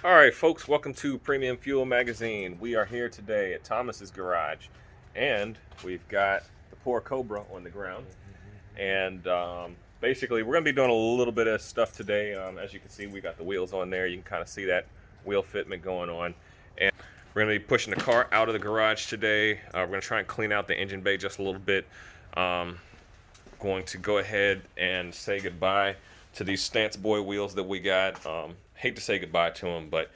All right, folks, welcome to Premium Fuel Magazine. We are here today at Thomas's garage, and we've got the poor Cobra on the ground. And basically, we're going to be doing a little bit of stuff today. As you can see, we got the wheels on there. You can kind of see that wheel fitment going on. And we're going to be pushing the car out of the garage today. We're going to try and clean out the engine bay just a little bit. Going to go ahead and say goodbye to these Stance Boy wheels that we got. Hate to say goodbye to them, but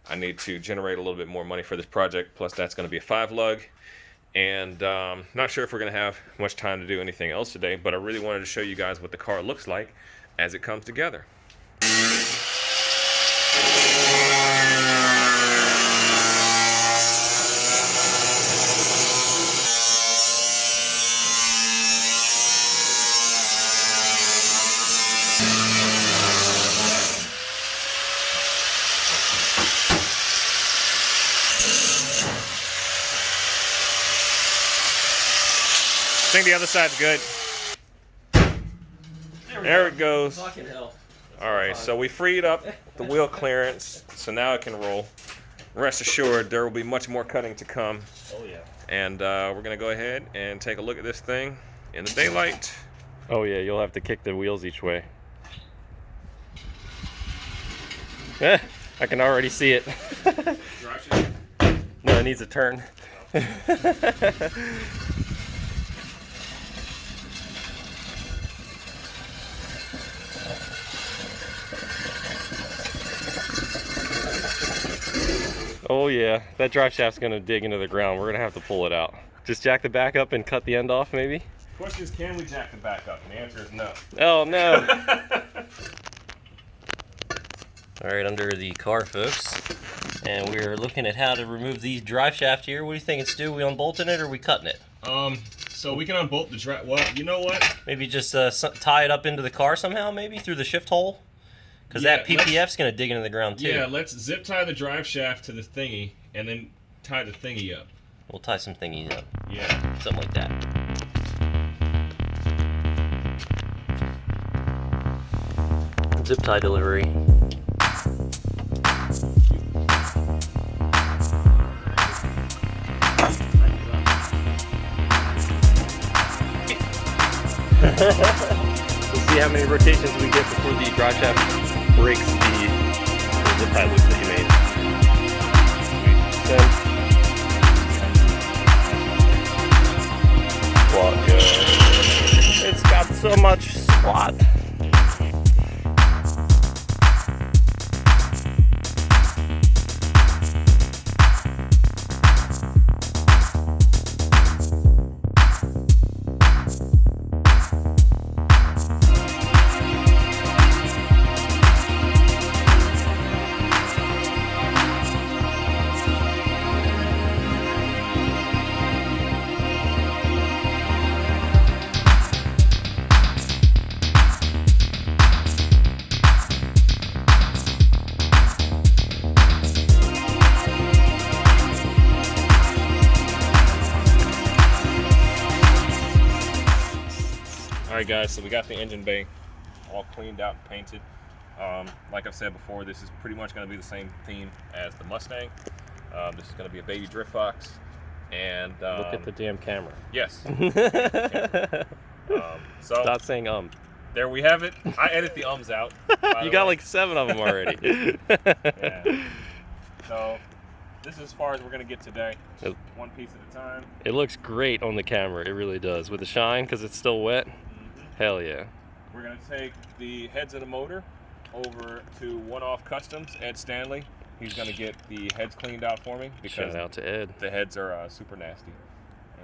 I need to generate a little bit more money for this project. Plus, that's going to be a 5-lug. And not sure if we're going to have much time to do anything else today, but I really wanted to show you guys what the car looks like as it comes together. I think the other side's good. There it goes. Fucking hell. All right, so we freed up the wheel clearance, so now it can roll. Rest assured, there will be much more cutting to come. Oh yeah. And we're gonna go ahead and take a look at this thing in the daylight. Oh yeah, you'll have to kick the wheels each way. I can already see it. No, it needs a turn. Oh yeah, that drive shaft's gonna dig into the ground. We're gonna have to pull it out. Just jack the back up and cut the end off, maybe? Question is, can we jack the back up? And the answer is no. Oh no. Alright, under the car, folks. And we're looking at how to remove the drive shaft here. What do you think, Stu? We unbolting it or are we cutting it? So we can unbolt the drive. Well, you know what? Maybe just tie it up into the car somehow, maybe through the shift hole? Because Yeah, that PPF's going to dig into the ground too. Yeah, let's zip tie the drive shaft to the thingy and then tie the thingy up. We'll tie some thingies up. Yeah. Something like that. Zip tie delivery. We'll see how many rotations we get before the drive shaft breaks the zip tie loop that you made. Squat good. It's got so much squat. Alright guys, so we got the engine bay all cleaned out and painted. Like I've said before, this is pretty much going to be the same theme as the Mustang. This is going to be a baby drift fox. And Look at the damn camera. Yes. So Stop saying there we have it. I edit the ums out. You got like 7 of them already. Yeah. So this is as far as we're going to get today. Just one piece at a time. It looks great on the camera. It really does. With the shine, because it's still wet. Hell yeah. We're going to take the heads of the motor over to One Off Customs, Ed Stanley. He's going to get the heads cleaned out for me because Shout out to Ed. the heads are super nasty.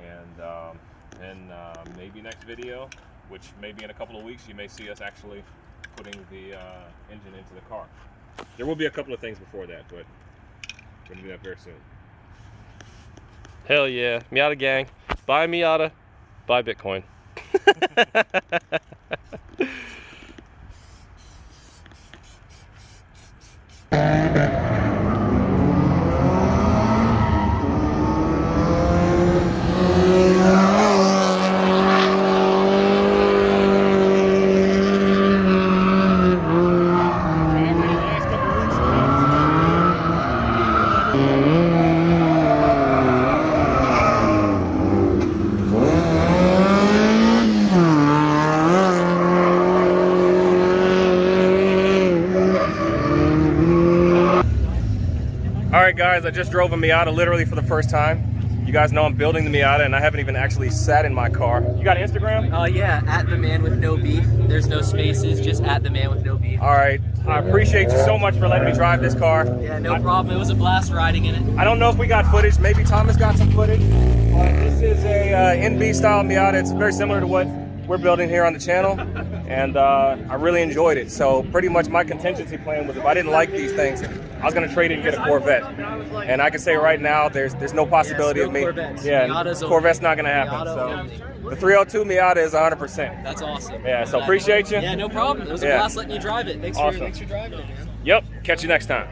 And then maybe next video, which maybe in a couple of weeks, you may see us actually putting the engine into the car. There will be a couple of things before that, but we're going to do that very soon. Hell yeah. Miata gang. Buy Miata. Buy Bitcoin. right, guys, I just drove a Miata literally for the first time. You guys know I'm building the Miata, and I haven't even actually sat in my car. You got Instagram? Yeah, at the man with no beef. There's no spaces, just at the man with no beef. All right. I appreciate you so much for letting me drive this car. Yeah, no problem. It was a blast riding in it. I don't know if we got footage. Maybe Thomas got some footage. This is a NB style Miata. It's very similar to what we're building here on the channel, and I really enjoyed it. So pretty much my contingency plan was if I didn't like these things, I was going to trade it and get a Corvette. And I can say right now, there's no possibility of me. Corvettes. Yeah, Miata's Corvette's only. not going to happen. Miata So only. the 302 Miata is 100%. That's awesome. Yeah, so appreciate you. Yeah, no problem. It was a Yeah. blast letting you drive it. Thanks Awesome. for driving it, man. Yep. Catch you next time.